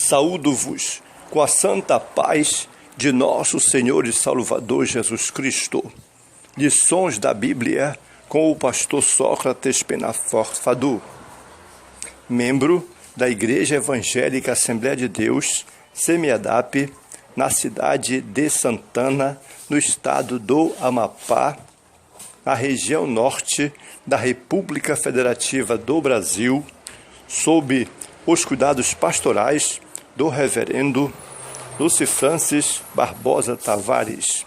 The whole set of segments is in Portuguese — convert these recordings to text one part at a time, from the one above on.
Saúdo-vos com a santa paz de nosso Senhor e Salvador Jesus Cristo. Lições da Bíblia com o pastor Sócrates Penaforte Fadu, membro da Igreja Evangélica Assembleia de Deus, Semiadap, na cidade de Santana, no estado do Amapá, na região norte da República Federativa do Brasil, sob os cuidados pastorais do reverendo Lúcio Francis Barbosa Tavares.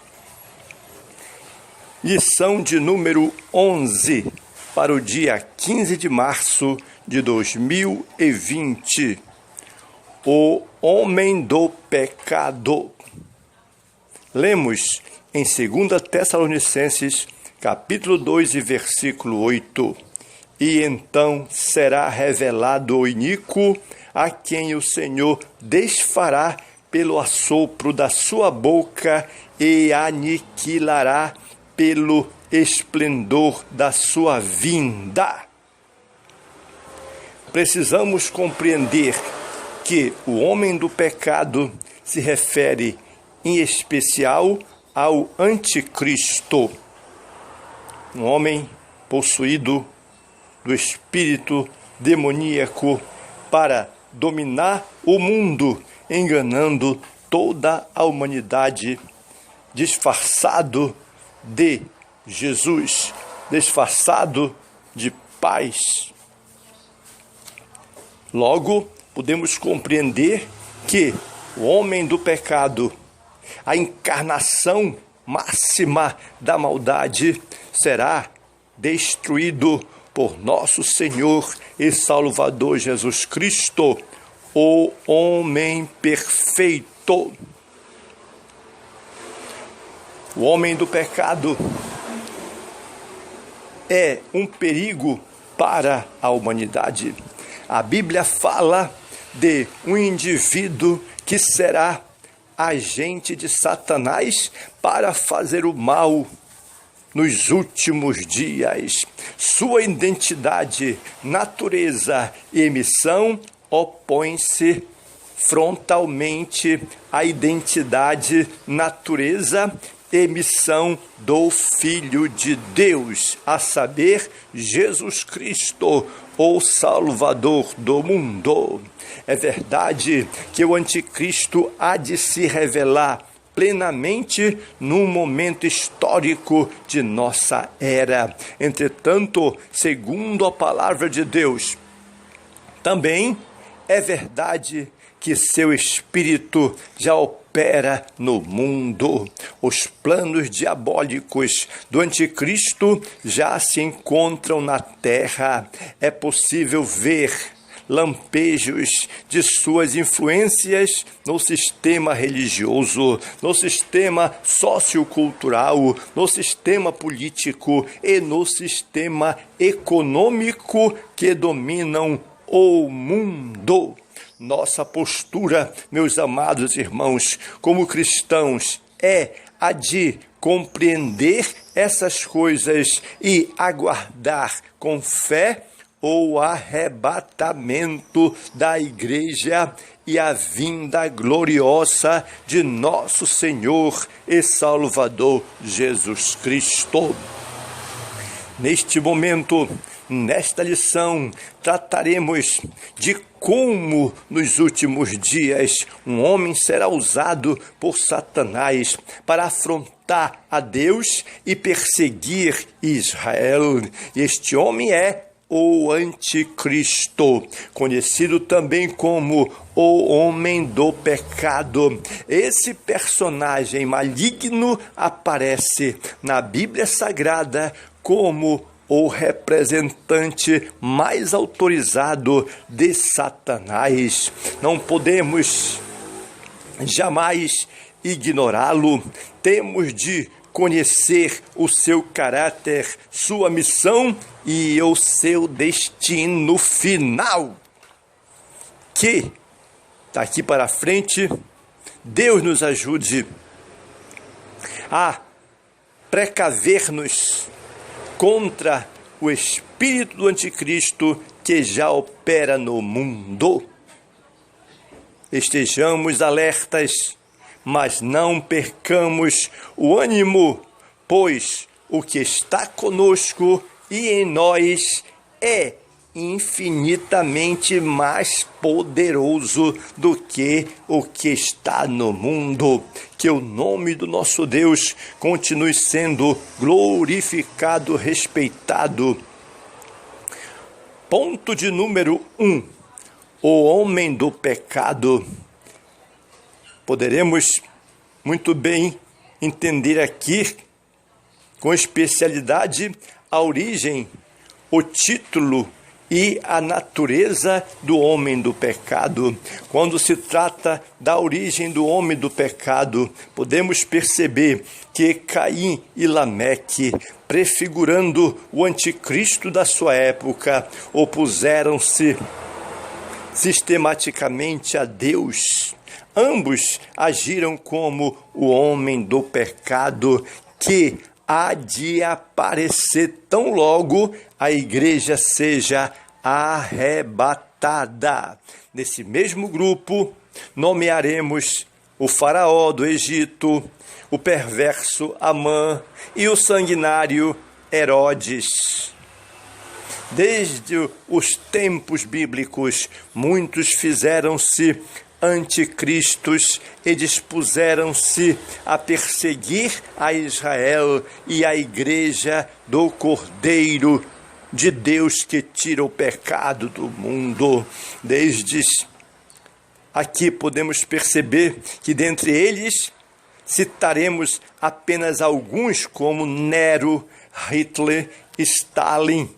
Lição de número 11 para o dia 15 de março de 2020. O homem do pecado. Lemos em 2 Tessalonicenses, capítulo 2 e versículo 8. E então será revelado o iníquo, a quem o Senhor desfará pelo assopro da sua boca e aniquilará pelo esplendor da sua vinda. Precisamos compreender que o homem do pecado se refere, em especial, ao anticristo, um homem possuído do espírito demoníaco para dominar o mundo, enganando toda a humanidade, disfarçado de Jesus, disfarçado de paz. Logo, podemos compreender que o homem do pecado, a encarnação máxima da maldade, será destruído por nosso Senhor e Salvador Jesus Cristo, o homem perfeito. O homem do pecado é um perigo para a humanidade. A Bíblia fala de um indivíduo que será agente de Satanás para fazer o mal nos últimos dias. Sua identidade, natureza e missão opõem-se frontalmente à identidade, natureza e missão do Filho de Deus, a saber, Jesus Cristo, o Salvador do mundo. É verdade que o anticristo há de se revelar plenamente num momento histórico de nossa era. Entretanto, segundo a palavra de Deus, também é verdade que seu espírito já opera no mundo. Os planos diabólicos do anticristo já se encontram na terra. É possível ver lampejos de suas influências no sistema religioso, no sistema sociocultural, no sistema político e no sistema econômico que dominam o mundo. Nossa postura, meus amados irmãos, como cristãos, é a de compreender essas coisas e aguardar com fé o arrebatamento da igreja e a vinda gloriosa de nosso Senhor e Salvador Jesus Cristo. Neste momento, nesta lição, trataremos de como, nos últimos dias, um homem será usado por Satanás para afrontar a Deus e perseguir Israel. Este homem é o anticristo, conhecido também como o homem do pecado. Esse personagem maligno aparece na Bíblia Sagrada como o representante mais autorizado de Satanás. Não podemos jamais ignorá-lo. Temos de conhecer o seu caráter, sua missão e o seu destino final. Que, daqui para frente, Deus nos ajude a precaver-nos contra o espírito do anticristo que já opera no mundo. estejamos alertas, mas não percamos o ânimo, pois o que está conosco e em nós é infinitamente mais poderoso do que o que está no mundo. Que o nome do nosso Deus continue sendo glorificado, respeitado. Ponto de número 1. O homem do pecado. Poderemos muito bem entender aqui, com especialidade, a origem, o título e a natureza do homem do pecado. Quando se trata da origem do homem do pecado, podemos perceber que Caim e Lameque, prefigurando o anticristo da sua época, opuseram-se sistematicamente a Deus. Ambos agiram como o homem do pecado que há de aparecer tão logo a igreja seja arrebatada. Nesse mesmo grupo, nomearemos o faraó do Egito, o perverso Amã e o sanguinário Herodes. Desde os tempos bíblicos, muitos fizeram-se anticristos e dispuseram-se a perseguir a Israel e a igreja do Cordeiro de Deus que tira o pecado do mundo. Desde aqui podemos perceber que dentre eles citaremos apenas alguns como Nero, Hitler, Stalin,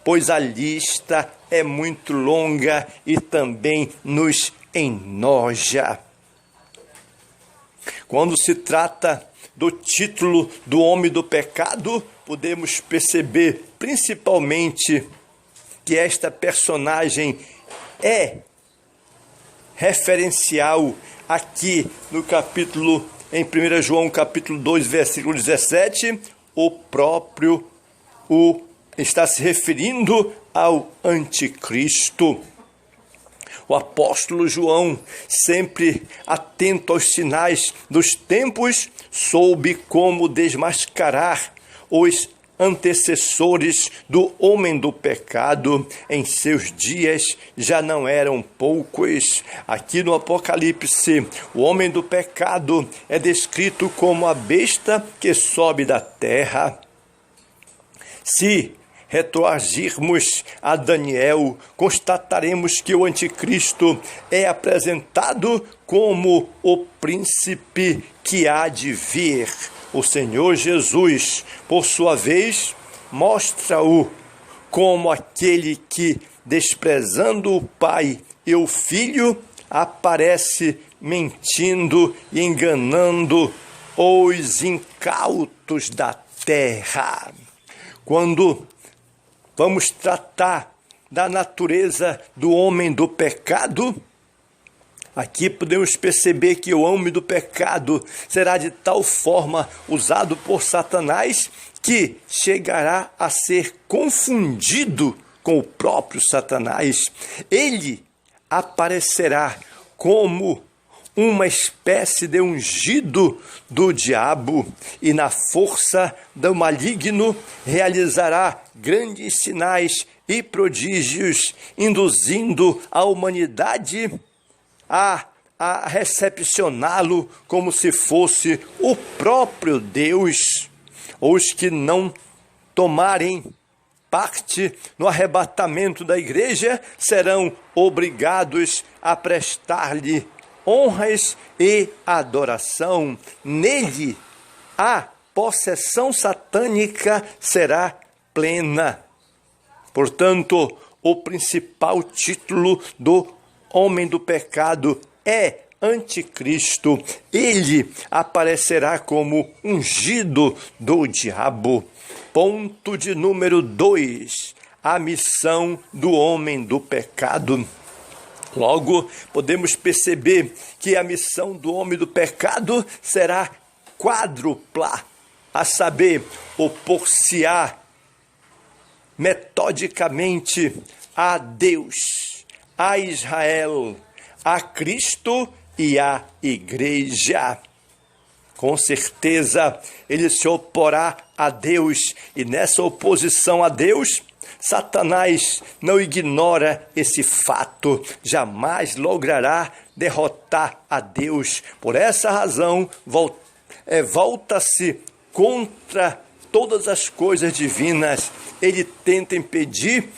pois a lista é muito longa e também nos enoja. Quando se trata do título do homem do pecado, podemos perceber principalmente que esta personagem é referencial aqui no capítulo, em 1 João capítulo 2, versículo 17, está se referindo ao anticristo. O apóstolo João, sempre atento aos sinais dos tempos, soube como desmascarar os antecessores do homem do pecado. Em seus dias já não eram poucos. Aqui no Apocalipse, o homem do pecado é descrito como a besta que sobe da terra. Se retroagirmos a Daniel, constataremos que o anticristo é apresentado como o príncipe que há de vir. O Senhor Jesus, por sua vez, mostra-o como aquele que, desprezando o Pai e o Filho, aparece mentindo e enganando os incautos da terra. Quando vamos tratar da natureza do homem do pecado, aqui podemos perceber que o homem do pecado será de tal forma usado por Satanás que chegará a ser confundido com o próprio Satanás. Ele aparecerá como uma espécie de ungido do diabo e na força do maligno realizará grandes sinais e prodígios, induzindo a humanidade a recepcioná-lo como se fosse o próprio Deus. Os que não tomarem parte no arrebatamento da igreja serão obrigados a prestar-lhe honras e adoração. Nele, a possessão satânica será plena. Portanto, o principal título do homem do pecado é anticristo. Ele aparecerá como ungido do diabo. Ponto de número 2. A missão do homem do pecado. Logo, podemos perceber que a missão do homem do pecado será quádrupla, a saber, opor-se-á metodicamente a Deus, a Israel, a Cristo e à igreja. Com certeza, ele se oporá a Deus, e nessa oposição a Deus, Satanás não ignora esse fato, jamais logrará derrotar a Deus. Por essa razão, volta-se contra todas as coisas divinas. Ele tenta impedir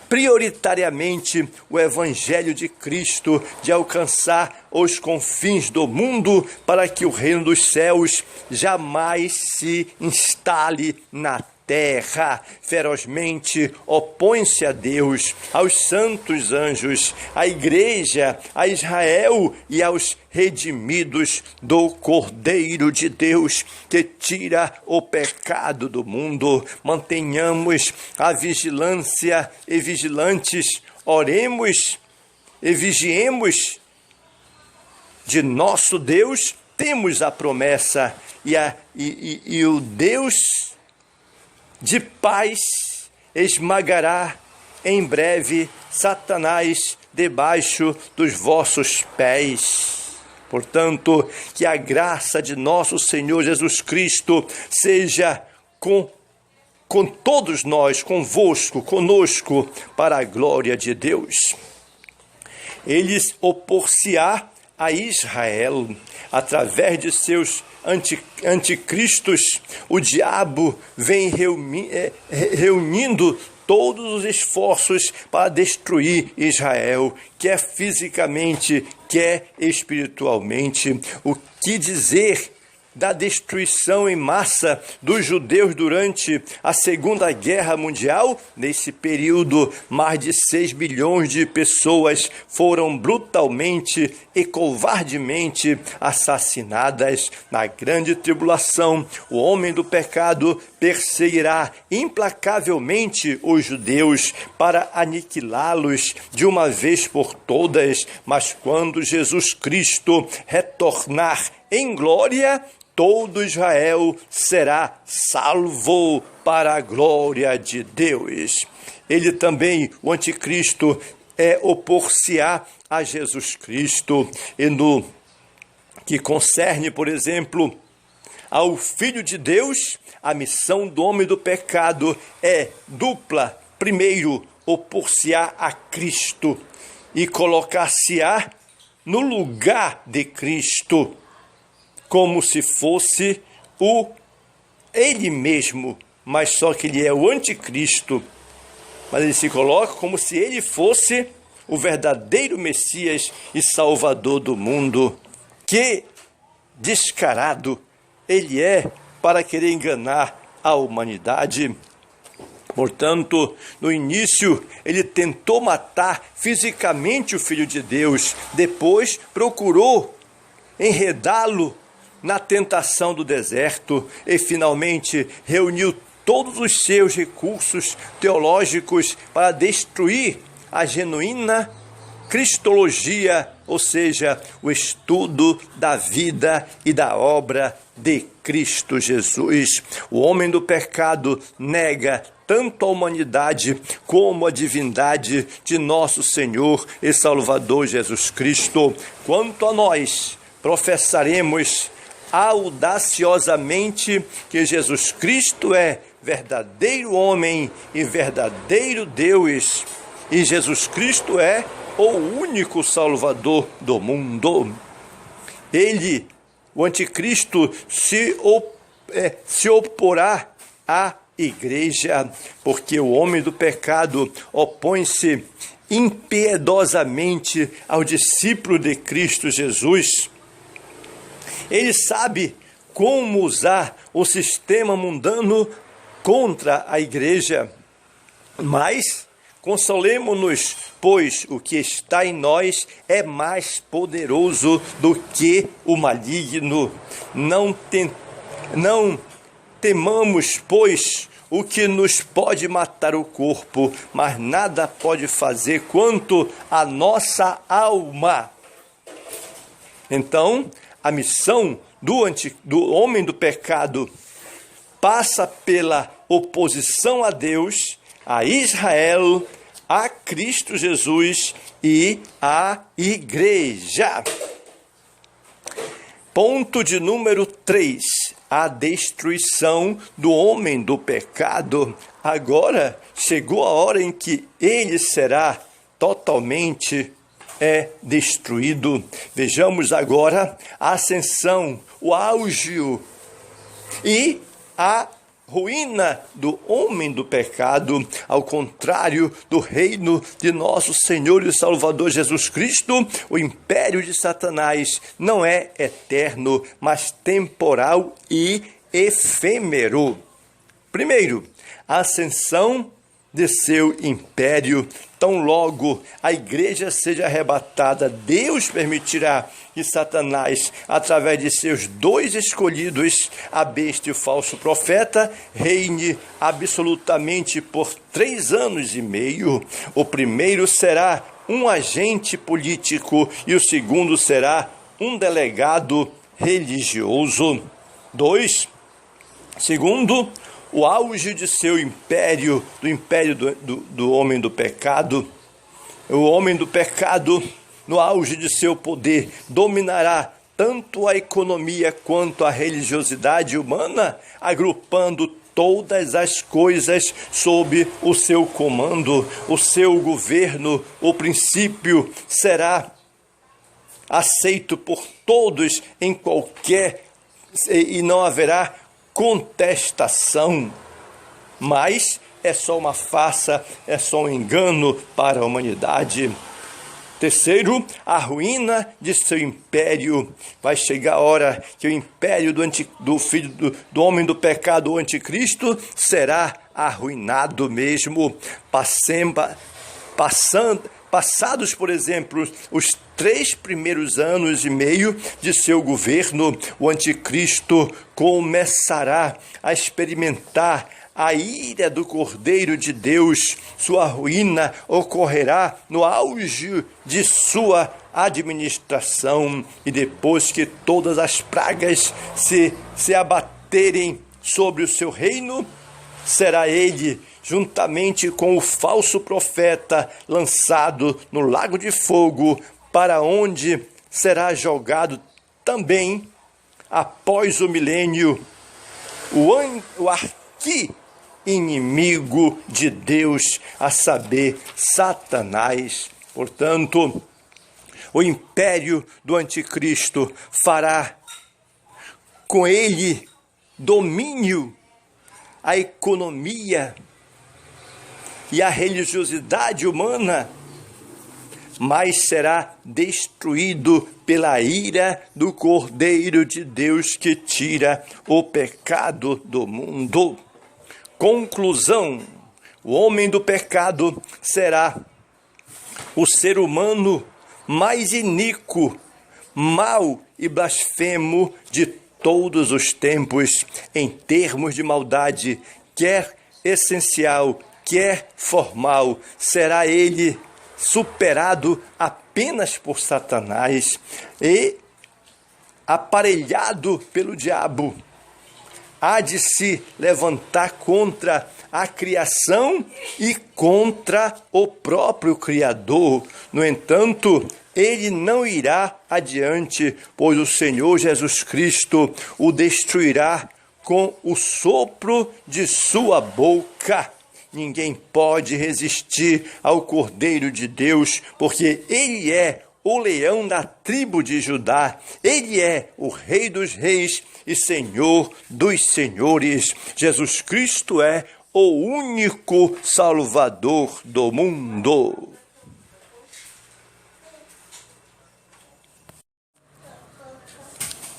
prioritariamente o Evangelho de Cristo de alcançar os confins do mundo, para que o reino dos céus jamais se instale na terra. Ferozmente opõe-se a Deus, aos santos anjos, à igreja, a Israel e aos redimidos do Cordeiro de Deus, que tira o pecado do mundo. Mantenhamos a vigilância e vigilantes, oremos e vigiemos de nosso Deus. Temos a promessa e o Deus de paz esmagará em breve Satanás debaixo dos vossos pés. Portanto, que a graça de nosso Senhor Jesus Cristo seja com todos nós, convosco, conosco, para a glória de Deus. Eles opor-se-á a Israel através de seus anticristos. O diabo vem reunindo todos os esforços para destruir Israel, quer fisicamente, quer espiritualmente. O que dizer da destruição em massa dos judeus durante a Segunda Guerra Mundial? Nesse período, mais de 6 bilhões de pessoas foram brutalmente e covardemente assassinadas. Na grande tribulação, o homem do pecado perseguirá implacavelmente os judeus para aniquilá-los de uma vez por todas. Mas quando Jesus Cristo retornar em glória, todo Israel será salvo para a glória de Deus. Ele também, o anticristo, opor-se-á a Jesus Cristo. E no que concerne, por exemplo, ao Filho de Deus, a missão do homem do pecado é dupla. Primeiro, opor-se-á a Cristo e colocar-se-á no lugar de Cristo, como se fosse ele mesmo, mas só que ele é o anticristo. Mas ele se coloca como se ele fosse o verdadeiro Messias e Salvador do mundo. Que descarado ele é para querer enganar a humanidade. Portanto, no início, ele tentou matar fisicamente o Filho de Deus. Depois, procurou enredá-lo na tentação do deserto e, finalmente, reuniu todos os seus recursos teológicos para destruir a genuína cristologia, ou seja, o estudo da vida e da obra de Cristo Jesus. O homem do pecado nega tanto a humanidade como a divindade de nosso Senhor e Salvador Jesus Cristo. Quanto a nós, professaremos audaciosamente que Jesus Cristo é verdadeiro homem e verdadeiro Deus, e Jesus Cristo é o único Salvador do mundo. Ele, o anticristo, se oporá à igreja, porque o homem do pecado opõe-se impiedosamente ao discípulo de Cristo Jesus. Ele sabe como usar o sistema mundano contra a igreja. Mas consolemo-nos, pois o que está em nós é mais poderoso do que o maligno. Não temamos, pois, o que nos pode matar o corpo, mas nada pode fazer quanto a nossa alma. Então, a missão do homem do pecado passa pela oposição a Deus, a Israel, a Cristo Jesus e a Igreja. Ponto de número 3. A destruição do homem do pecado. Agora chegou a hora em que ele será totalmente destruído. Vejamos agora a ascensão, o auge e a ruína do homem do pecado, ao contrário do reino de nosso Senhor e Salvador Jesus Cristo. O império de Satanás não é eterno, mas temporal e efêmero. Primeiro, a ascensão de seu império. Tão logo a igreja seja arrebatada, Deus permitirá que Satanás, através de seus 2 escolhidos, a besta e o falso profeta, reine absolutamente por 3 anos e meio. O primeiro será um agente político e o segundo será um delegado religioso. 2. Segundo, o auge de seu império, do império do homem do pecado. O homem do pecado, no auge de seu poder, dominará tanto a economia quanto a religiosidade humana, agrupando todas as coisas sob o seu comando. O seu governo, o princípio, será aceito por todos em qualquer, e não haverá contestação, mas é só uma farsa, é só um engano para a humanidade. Terceiro, a ruína de seu império. Vai chegar a hora que o império do filho do homem do pecado, o anticristo, será arruinado mesmo. Passados, por exemplo, os 3 primeiros anos e meio de seu governo, o anticristo começará a experimentar a ira do Cordeiro de Deus. Sua ruína ocorrerá no auge de sua administração, e depois que todas as pragas se abaterem sobre o seu reino, será ele, juntamente com o falso profeta, lançado no lago de fogo, para onde será jogado também, após o milênio, o arqui-inimigo de Deus, a saber, Satanás. Portanto, o império do anticristo fará com ele domínio a economia e a religiosidade humana, mas será destruído pela ira do Cordeiro de Deus que tira o pecado do mundo. Conclusão: o homem do pecado será o ser humano mais iníquo, mau e blasfemo de todos os tempos, em termos de maldade, quer essencial, quer formal. Será ele superado apenas por Satanás e aparelhado pelo diabo. Há de se levantar contra a criação e contra o próprio Criador. No entanto, ele não irá adiante, pois o Senhor Jesus Cristo o destruirá com o sopro de sua boca. Ninguém pode resistir ao Cordeiro de Deus, porque ele é o leão da tribo de Judá. Ele é o Rei dos reis e Senhor dos senhores. Jesus Cristo é o único Salvador do mundo.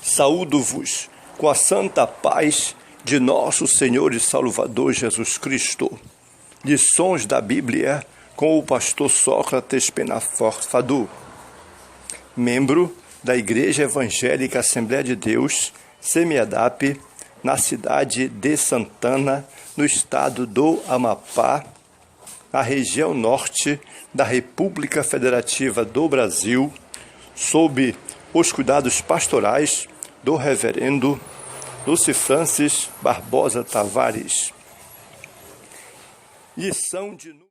Saúdo-vos com a santa paz de nosso Senhor e Salvador Jesus Cristo. Lições da Bíblia com o pastor Sócrates Penaforte Fadul, membro da Igreja Evangélica Assembleia de Deus, Semiadap, na cidade de Santana, no estado do Amapá, na região norte da República Federativa do Brasil, sob os cuidados pastorais do reverendo Lúcio Francis Barbosa Tavares. Lição de